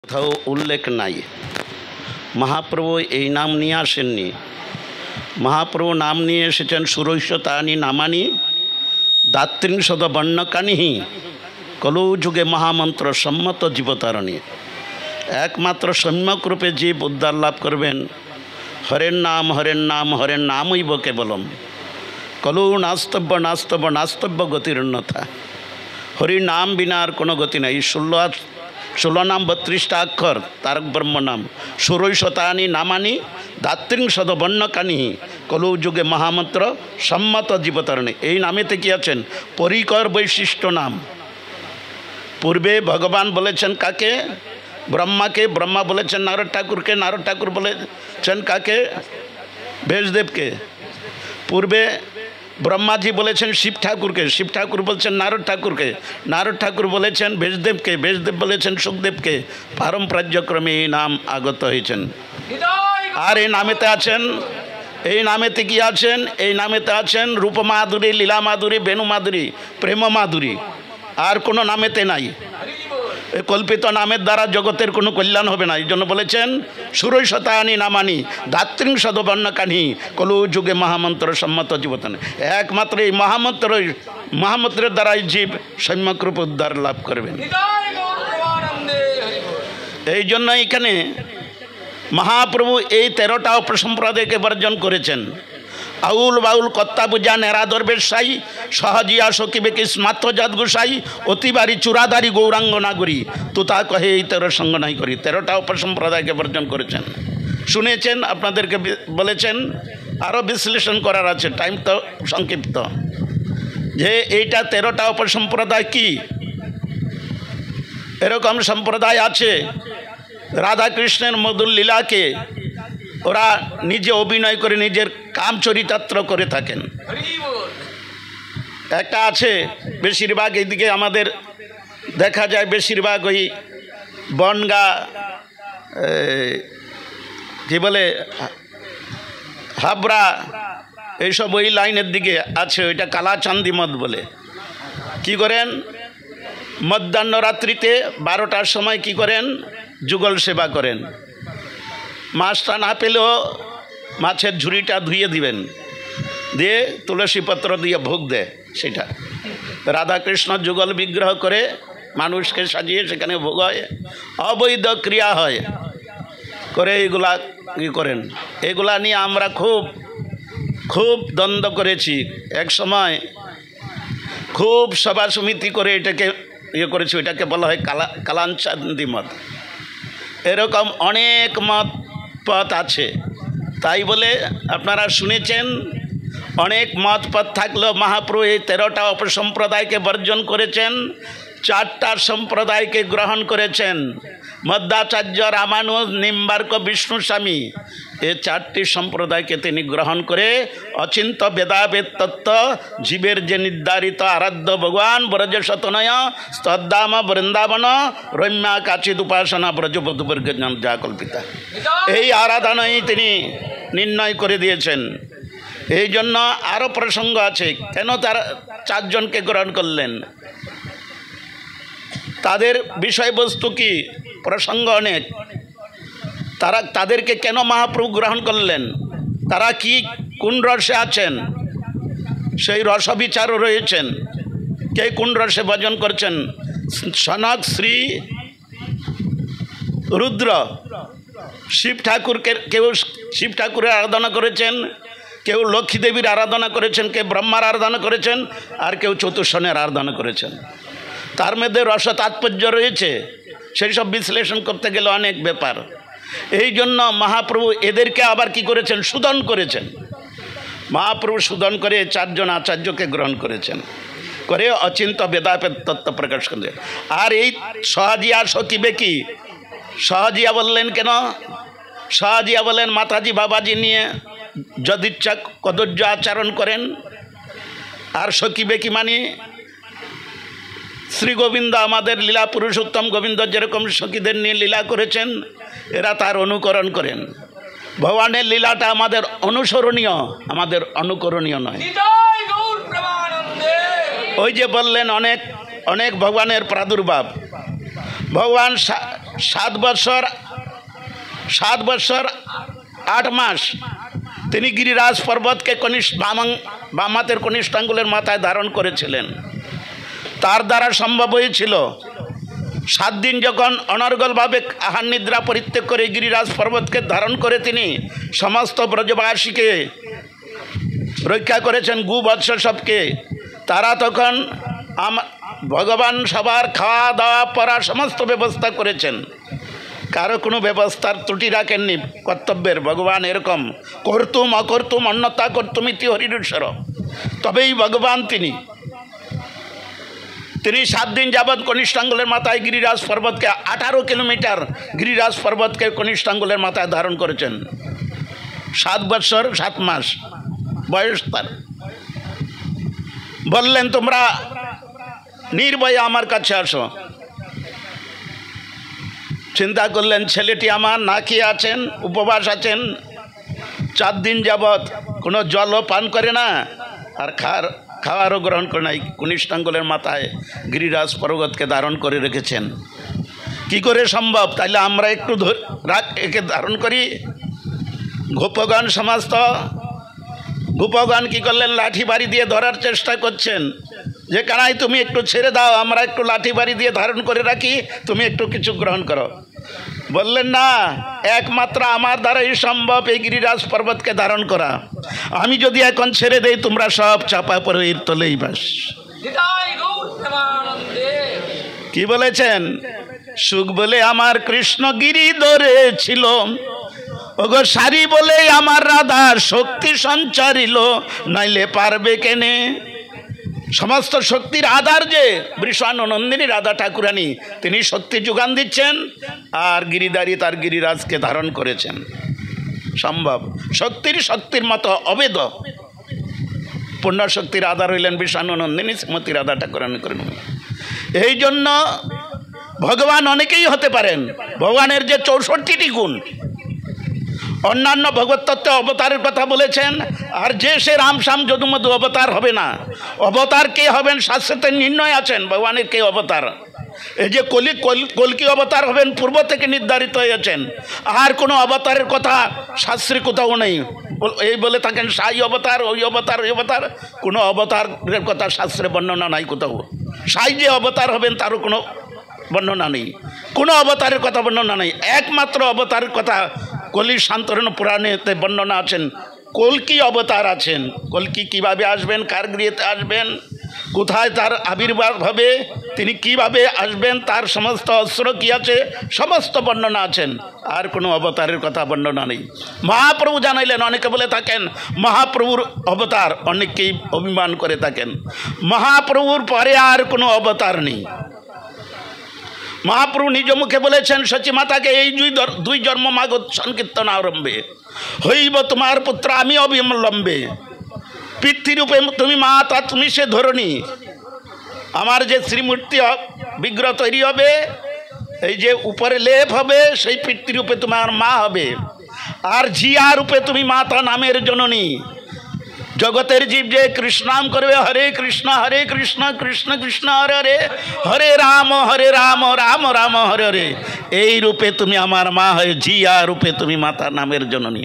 কোথাও উল্লেখ নাই। মহাপ্রভু এই নাম নিয়ে আসেননি। মহাপ্রভু নাম নিয়ে এসেছেন সুরৈষ্যতানি নামানি দাত্রিংশদ বর্ণকানিহি কলৌ যুগে মহামন্ত্র সম্মত জীবতারণী। একমাত্র সম্যক রূপে জীব উদ্ধার লাভ করবেন হরের নাম হরের নাম হরের নামইব কেবলম কলৌ নাস্তব্য নাস্তব্য নাস্তব্য গতির অন্যথা। হরি নাম বিনা আর কোনো গতি নাই। 16 নাম 32টা অক্ষর তারক ব্রহ্ম নাম। সুরৈশতানি নামানি দাত্রিংশদ বর্ণকানি কলৌ যুগে মহামন্ত্র সম্মত জীবতারণী। এই নামেতে কি আছেন? পরিকর বৈশিষ্ট্য নাম। পূর্বে ভগবান বলেছেন কাকে? ব্রহ্মাকে। ব্রহ্মা বলেছেন নারদ ঠাকুরকে। নারদ ঠাকুর বলেছেন কাকে? ব্যাসদেবকে। পূর্বে ব্রহ্মাজি বলেছেন শিব ঠাকুরকে। শিব ঠাকুর বলছেন নারদ ঠাকুরকে। নারদ ঠাকুর বলেছেন ব্যাসদেবকে। ব্যাসদেব বলেছেন সুখদেবকে। পারম্পর্যক্রমে এই নাম আগত হয়েছেন। আর এই নামেতে আছেন, এই নামেতে কি আছেন? এই নামেতে আছেন রূপমাধুরী, লীলা মাধুরী, বেণু মাধুরী, প্রেম মাধুরী। আর কোনো নামেতে নাই। এই কল্পিত নামের দ্বারা জগতের কোনো কল্যাণ হবে না। এই জন্য বলেছেন সুরৈশতানি নামানি দাত্রিংশদ বর্ণকানি কলৌ যুগে মহামন্ত্র সম্মত জীবতারণী। একমাত্র এই মহামন্ত্রের দ্বারাই জীব সম্যক রূপ উদ্ধার লাভ করবেন। এই জন্য এখানে মহাপ্রভু এই 13টা উপসম্প্রদায়কে বর্জন করেছেন। আউল বাউল কর্তা বুঝা নেরা দরবেশ সাই সহজিয়া সকিবেকে স্মাত্র জাত গোসাই অতিবারী চূড়াধারী গৌরাঙ্গ নাগরী তুতা কহে এই 13 সঙ্গ নাই করি। 13টা উপসম্প্রদায়কে বর্জন করেছেন। শুনেছেন, আপনাদেরকে বলেছেন। আরও বিশ্লেষণ করার আছে, টাইম তো সংক্ষিপ্ত। যে এইটা 13টা উপসম্প্রদায় কি? এরকম সম্প্রদায় আছে রাধাকৃষ্ণের মধুর লীলাকে ওরা নিজে অভিনয় করে নিজের কাম চরিতার্থ করে থাকেন। একটা আছে, বেশিরভাগ এইদিকে আমাদের দেখা যায়, বেশিরভাগ ওই বনগা কি বলে হাবড়া এইসব ওই লাইনের দিকে আছে। ওইটা কালাচান্দি মদ বলে। কি করেন? মধ্যাহ্ন রাত্রিতে 12টার সময় কি করেন? যুগল সেবা করেন। মাছটা না পেলেও মাছের ঝুড়িটা ধুয়ে দিবেন, দিয়ে তুলসীপত্র দিয়ে ভোগ দেয়। সেটা রাধাকৃষ্ণ যুগল বিগ্রহ করে মানুষকে সাজিয়ে সেখানে ভোগ হয়, অবৈধ ক্রিয়া হয় করে এইগুলা কি করেন। এগুলা নিয়ে আমরা খুব দ্বন্দ্ব করেছি। এক সময় খুব সভা সমিতি করে এটাকে ইয়ে করেছি। এটাকে বলা হয় কালাচান্দি মত। এরকম অনেক মত পথ আছে। তাই বলে আপনারা শুনেছেন অনেক মত পথ থাকলেও মহাপ্রভু এই 13টা উপসম্প্রদায়কে বর্জন করেছেন। 4টা সম্প্রদায়কে গ্রহণ করেছেন। মধ্যাচার্য, রামানুজ, নিম্বার্ক, বিষ্ণু স্বামী, এই 4টি সম্প্রদায়কে তিনি গ্রহণ করে অচিন্ত বেদাবেদ তত্ত্ব জীবের যে নির্ধারিত আরাধ্য ভগবান ব্রজশতনয় স্তদ্ধাম বৃন্দাবন রম্যা কাচিদ উপাসনা ব্রজবধূবর্গ যা কল্পিতা, এই আরাধনাই তিনি নির্ণয় করে দিয়েছেন। এই জন্য আরও প্রসঙ্গ আছে। কেন তারা 4 জনকে গ্রহণ করলেন? তাদের বিষয়বস্তু কি? প্রসঙ্গ অনেক। তাদেরকে কেন মহাপ্রভু গ্রহণ করলেন? তারা কি কোন রসে আছেন সেই রস বিচারও রয়েছেন। কে কোন রসে ভজন করছেন? সনক, শ্রী, রুদ্র, শিব ঠাকুরকে, কেউ শিব ঠাকুরের আরাধনা করেছেন, কেউ লক্ষ্মী দেবীর আরাধনা করেছেন, কেউ ব্রহ্মার আরাধনা করেছেন, আর কেউ চতুর্শনের আরাধনা করেছেন। তার মধ্যে রস তাৎপর্য রয়েছে। সেই সব বিশ্লেষণ করতে গেলে অনেক ব্যাপার। এই জন্য মহাপ্রভু এদেরকে আবার কি করেছেন? শোধন করেছেন। মহাপ্রভু শোধন করে 4 জন আচার্যকে গ্রহণ করেছেন, করে অচিন্ত বেদাবেদ তত্ত্ব প্রকাশ করেছেন। আর এই সহজিয়া সকিবে কি? সহজিয়া বললেন কেন? সহজিয়া বলেন মাতাজি বাবাজি নিয়ে যদিচ্ছা কদর্য আচরণ করেন। আর সকিবে কি মানে শ্রী গোবিন্দ, আমাদের লীলা পুরুষোত্তম গোবিন্দ যেরকম সখীদের নিয়ে লীলা করেছেন, এরা তার অনুকরণ করেন। ভগবানের লীলাটা আমাদের অনুসরণীয়, আমাদের অনুকরণীয় নয়। ওই যে বললেন অনেক অনেক ভগবানের প্রাদুর্ভাব। ভগবান 7 বছর 8 মাস তিনি গিরিরাজ পর্বতকে বাম হাতের কনিষ্ঠ আঙ্গুলের মাথায় ধারণ করেছিলেন। তার দ্বারা সম্ভব হয়েছিল 7 দিন যখন অনর্গলভাবে আহার নিদ্রা পরিত্যাগ করে গিরিরাজ পর্বতকে ধারণ করে তিনি সমস্ত ব্রজবাসীকে রক্ষা করেছেন, গোবৎস সবকে। তারা তখন ভগবান সবার খাওয়া দাওয়া পড়া সমস্ত ব্যবস্থা করেছেন, কারো কোনো ব্যবস্থার ত্রুটি রাখেননি কর্তব্যের। ভগবান এরকম কর্তুম অকর্তুম অন্যতা কর্তুম ইতি হরিশ্বর। তবেই ভগবান তিনি 7 দিন যাবৎ কনিষ্ঠাঙ্গুলের মাথায় গিরিরাজ পর্বতকে 18 কিলোমিটার গিরিরাজ পর্বতকে কনিষ্ঠাঙ্গুলের মাথায় ধারণ করেছেন। 7 বছর 7 মাস বয়স তার। বললেন তোমরা নির্ভয়ে আমার কাছে আসো। চিন্তা করলেন ছেলেটি আমার না খেয়ে আছেন, উপবাস আছেন, 4 দিন যাবৎ কোনো জলও পান করে না আর খাওয়ারও গ্রহণ করে নাই, কনিষ্ঠাঙ্গুলের মাথায় গিরিরাজ পর্বতকে ধারণ করে রেখেছেন। কি করে সম্ভব? তাইলে আমরা একটু একে ধারণ করি। গোপগণ কি করলেন? লাঠি বাড়ি দিয়ে ধরার চেষ্টা করছেন যে কানাই তুমি একটু ছেড়ে দাও, আমরা একটু লাঠি বাড়ি দিয়ে ধারণ করে রাখি, তুমি একটু কিছু গ্রহণ করো। বললেন না, একমাত্র আমার দ্বারাই সম্ভব এই গিরিরাজ পর্বতকে ধারণ করা। আমি যদি এখন ছেড়ে দেই তোমরা সব চাপা পড়ে এর তলেই বাস। কি বলেছেন? সুখ বলে আমার কৃষ্ণ গিরি ধরেছিল, ওগো সারি বলে আমার রাধার শক্তি সঞ্চারিল, নাইলে পারবে কেনে। সমস্ত শক্তির আধার যে বৃষানন্দিনী রাধা ঠাকুরানী, তিনি শক্তি যোগান দিচ্ছেন আর গিরিধারী তার গিরিরাজকে ধারণ করেছেন। সম্ভব? শক্তির মতো অবেদ পূর্ণ শক্তির আধার হইলেন বৃষানন্দিনী শ্রীমতী রাধা ঠাকুরানী করেন। এই জন্য ভগবান অনেকেই হতে পারেন। ভগবানের যে 64টি গুণ, অন্যান্য ভগবত তত্ত্বে অবতারের কথা বলেছেন, আর যে সে রাম শ্যাম যদু মধু অবতার হবে না। অবতার কে হবেন শাস্ত্রে নির্ণয় আছেন, ভগবানের কে অবতার। এই যে কলকি অবতার হবেন পূর্ব থেকে নির্ধারিত হয়েছেন। আর কোনো অবতারের কথা শাস্ত্রে কোথাও নেই। এই বলে থাকেন সাই অবতার, ওই অবতার, ওই অবতার, কোনো অবতারের কথা শাস্ত্রে বর্ণনা নাই কোথাও। সাই যে অবতার হবেন তারও কোনো বর্ণনা নেই, কোনো অবতারের কথা বর্ণনা নেই। একমাত্র অবতারের কথা কলির শান্তরণ পুরাণেতে বর্ণনা আছেন, কলকি অবতার আছেন। কলকি কিভাবে আসবেন, কার গৃহেতে আসবেন, কোথায় তার আবির্ভাব হবে, তিনি কিভাবে আসবেন, তার সমস্ত অস্ত্র কী আছে, সমস্ত বর্ণনা আছেন। আর কোনো অবতারের কথা বর্ণনা নেই। মহাপ্রভু জানাইলেন। অনেকে বলে থাকেন মহাপ্রভুর অবতার, অনেকেই অভিমান করে থাকেন। মহাপ্রভুর পরে আর কোনো অবতার নেই। মহাপ্রভু নিজ মুখে বলেছেন সচী মাতাকে, এই 2 জন্ম মাগো সংকীর্তন আরম্ভে, হইব তোমার পুত্র আমি অবিলম্বে। পিতৃরূপে তুমি মাতা, তুমি সে ধরণী। আমার যে শ্রীমূর্তি বিগ্রহ তৈরি হবে, এই যে উপরে লেপ হবে, সেই পিতৃরূপে তোমার মা হবে। আর জিয়া রূপে তুমি মাতা, নামের জননী। জগতের জীব যে কৃষ্ণাম করবে, হরে কৃষ্ণ কৃষ্ণ কৃষ্ণ হরে হরে, হরে রাম রাম রাম হরে হরে। এই রূপে তুমি আমার মা হয়ে, জিয়া রূপে তুমি মাতা, নামের জননী।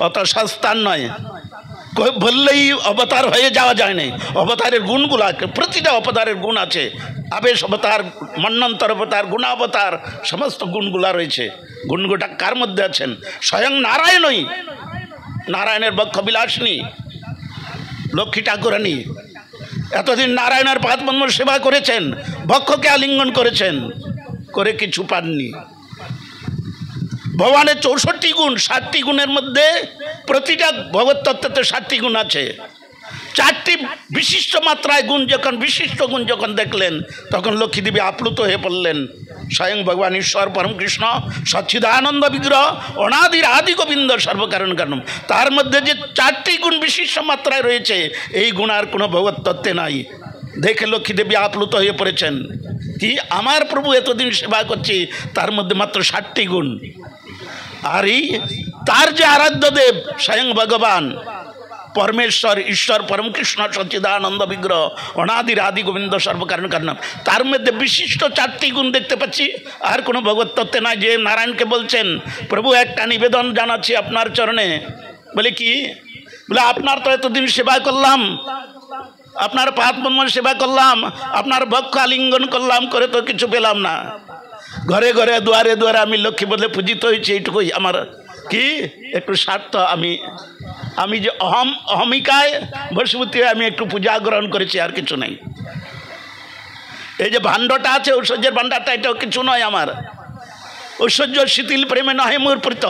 অত সস্তার নয়, বললেই অবতার হয়ে যাওয়া যায় না। অবতারের গুণগুলো আছে, প্রতিটা অবতারের গুণ আছে। আবেশ অবতার, মন্বন্তর অবতার, গুণাবতার, সমস্ত গুণগুলা রয়েছে। গুণগুলা কার মধ্যে আছেন? স্বয়ং নারায়ণই। নারায়ণের বক্ষ বিলাসিনী লক্ষ্মী ঠাকুরানী এতদিন নারায়ণের পাদপদ্ম সেবা করেছেন, বক্ষকে আলিঙ্গন করেছেন, করে কিছু পাননি। ভগবানের 64 গুণ, 60টি গুণের মধ্যে প্রতিটা ভগবত তত্ত্বতে 60টি গুণ আছে। 4টি বিশিষ্ট মাত্রায় গুণ যখন, বিশিষ্ট গুণ যখন দেখলেন, তখন লক্ষ্মীদেবী আপ্লুত হয়ে পড়লেন। স্বয়ং ভগবান ঈশ্বর পরম কৃষ্ণ সচ্চিদানন্দ বিগ্রহ, অনাদির আদি গোবিন্দ সর্বকারণ কারণ, তার মধ্যে যে 4টি গুণ বিশিষ্ট মাত্রায় রয়েছে, এই গুণ আর কোনো ভগবত তত্ত্বে নাই। দেখে লক্ষ্মীদেবী আপ্লুত হয়ে পড়েছেন। কি আমার প্রভু এতদিন সেবা করছি, তার মধ্যে মাত্র 60টি গুণ। আর তার যে আরাধ্য দেব স্বয়ং ভগবান, परमेश्वर ईश्वर परम कृष्ण सच्चिदानंद विग्रह अनादिर आदि गोविंद सर्वकारण कारण तार मध्य विशिष्ट 4टी गुण देखते पाচ্ছি আর কোনো ভগবত তত্ত্বে নাই যে নারায়ণকে বলছেন প্রভু একটা নিবেদন জানাচ্ছি আপনার চরণে বলে কি বলে আপনার তো এতদিন সেবা করলাম আপনার পাদ পদ্ম সেবা করলাম আপনার বক্ষ আলিঙ্গন করলাম করে তো কিছু পেলাম না ঘরে ঘরে দুয়ারে দুয়ারে আমি লক্ষ্মী বলে পূজিত হয়েছি এইটুকুই আমার কি একটু স্বার্থ আমি যে অহমিকায় বশবর্তী হয়ে আমি একটু পূজা গ্রহণ করেছি আর কিছু নাই এই যে ভাণ্ডটা আছে ঐশ্বর্যের ভাণ্ডারটা এটাও কিছু নয় আমার ঐশ্বর্য শিথিল প্রেমে নহে মোর প্রীত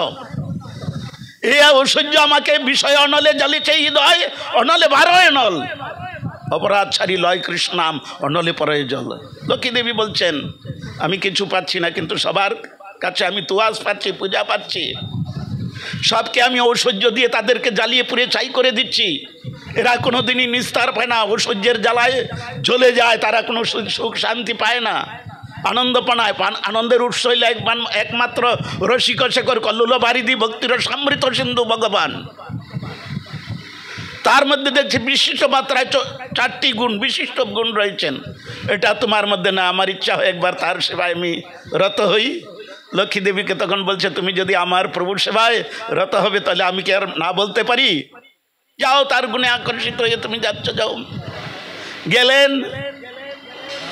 এই ঐশ্বর্য আমাকে বিষয় অনলে জ্বালিছে হৃদয় অনলে বারোয় অনল অপরাধ ছাড়ি লয় কৃষ্ণ নাম অনলে পরে জল লক্ষ্মী দেবী বলছেন আমি কিছু পাচ্ছি না কিন্তু সবার কাছে আমি তুয়াস পাচ্ছি পূজা পাচ্ছি सबके आमी ऐश्वर्य दिए तादेरके जालिए पुड़े छाई करे दिচ্ছি एरा कोनो दिनই निस्तार पाय ना ऐश्वर्যের জ্বালায় জ্বলে যায় तारा कोनो सुख शांति पाय ना आनंद पानाय आनंदेर उत्स हইল एकमात्र रसिक शेखर कल्लोल बारिधि भक्तिर समृत सिंधु भगवान तार मध्य देखছি विशिष्ट मात्राয় 4টি गुण विशिष्ट गुण রয়েছেন এটা তোমার মধ্যে না আমার ইচ্ছা হয় একবার তার সেবায় আমি রত হই लक्ष्मी देवी के तक बोलছে তুমি যদি আমার প্রভুর সেবায় রত হবে তাহলে আমি কি আর না বলতে পারি যাও তার গুণে আকর্ষিত হয়ে তুমি যাচ্ছ যাও গেলেন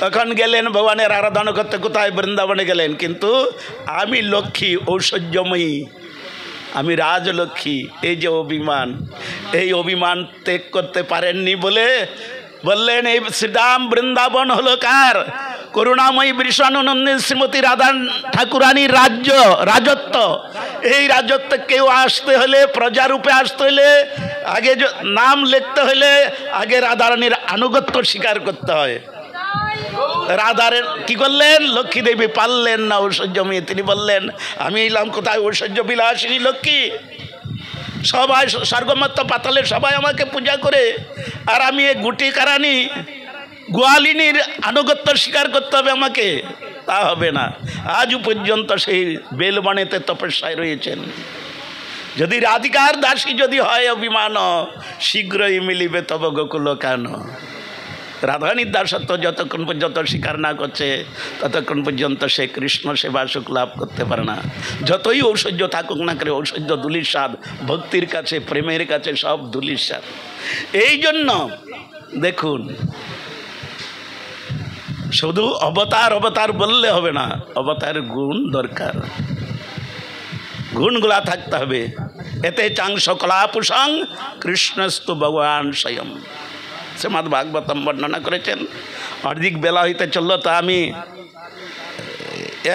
তখন গেলেন ভগবানের আরাধনা করতে কোথায় বৃন্দাবনে গেলেন কিন্তু আমি লক্ষ্মী ঐশ্বর্যময়ী আমি রাজলক্ষ্মী এই যে এই অভিমান ত্যাগ করতে পারেননি বলে বললেন এই শ্রীরাম বৃন্দাবন হলো কার করুণাময়ী বৃষানন্দী শ্রীমতী রাধা ঠাকুরানীর রাজত্ব এই রাজত্ব কেউ আসতে হলে প্রজা রূপে আসতে হলে আগে নাম লিখতে হলে আগে রাধারানীর আনুগত্য স্বীকার করতে হয় রাধার কি করলেন লক্ষ্মী দেবী পারলেন না ঐশ্বর্যময়ী তিনি বললেন আমি এলাম কোথায় ঐশ্বর্য বিলাসিনী লক্ষ্মী সবাই স্বর্গমত্ত পাতালে সবাই আমাকে পূজা করে আর আমি এই গুটি কারানি গোয়ালিনীর আনুগত্য স্বীকার করতে হবে আমাকে তা হবে না আজ পর্যন্ত সেই বেলবনেতে তপস্যায় রয়েছেন যদি রাধিকার দাসী যদি হয় অভিমান শীঘ্রই মিলিবে তব গোকুল কান রাধারানীর দাসত্ব যতক্ষণ পর্যন্ত স্বীকার না করছে ততক্ষণ পর্যন্ত সে কৃষ্ণ সেবা সুখ লাভ করতে পারে না যতই ঐশ্বর্য থাকুক না করে ঐশ্বর্য ধুলির স্বাদ ভক্তির কাছে প্রেমের কাছে সব ধুলির স্বাদ এই জন্য দেখুন শুধু অবতার অবতার বললে হবে না অবতার গুণ দরকার গুণগুলা থাকতে হবে এতে চাংশ কলাপুষং কৃষ্ণস্তু ভগবান স্বয়ং শ্রীমদ ভাগবতম বর্ণনা করেছেন অর্ধেক বেলা হইতে চলল তা আমি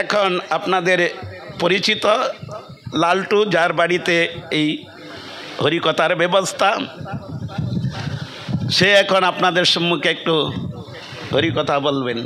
এখন আপনাদের পরিচিত লালটু যার বাড়িতে এই হরিকথার ব্যবস্থা সে এখন আপনাদের সম্মুখে একটু হরিকথা বলবেন।